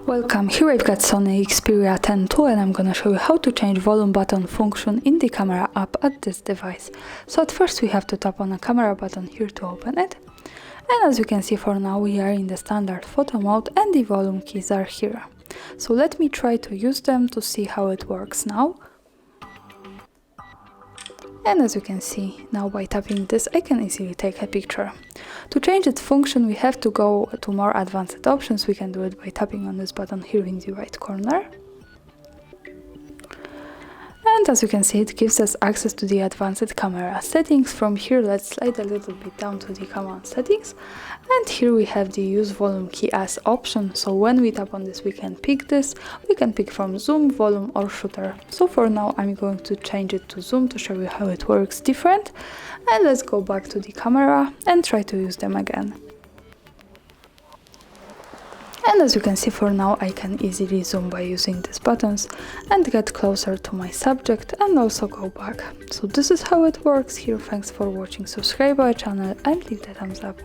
Welcome, here I've got SONY Xperia 10 II and I'm gonna show you how to change volume button function in the camera app at this device. So at first we have to tap on a camera button here to open it. And as you can see, for now we are in the standard photo mode and the volume keys are here. So let me try to use them to see how it works now. And as you can see, now by tapping this I can easily take a picture. To change its function we have to go to more advanced options. We can do it by tapping on this button here in the right corner. And as you can see, it gives us access to the advanced camera settings. From here let's slide a little bit down to the command settings, and here we have the use volume key as option. So when we tap on this we can pick this. We can pick from zoom, volume or shutter. So for now I'm going to change it to zoom to show you how it works different. And let's go back to the camera and try to use them again. And as you can see, for now I can easily zoom by using these buttons and get closer to my subject and also go back. So this is how it works here. Thanks for watching, subscribe our channel and leave the thumbs up.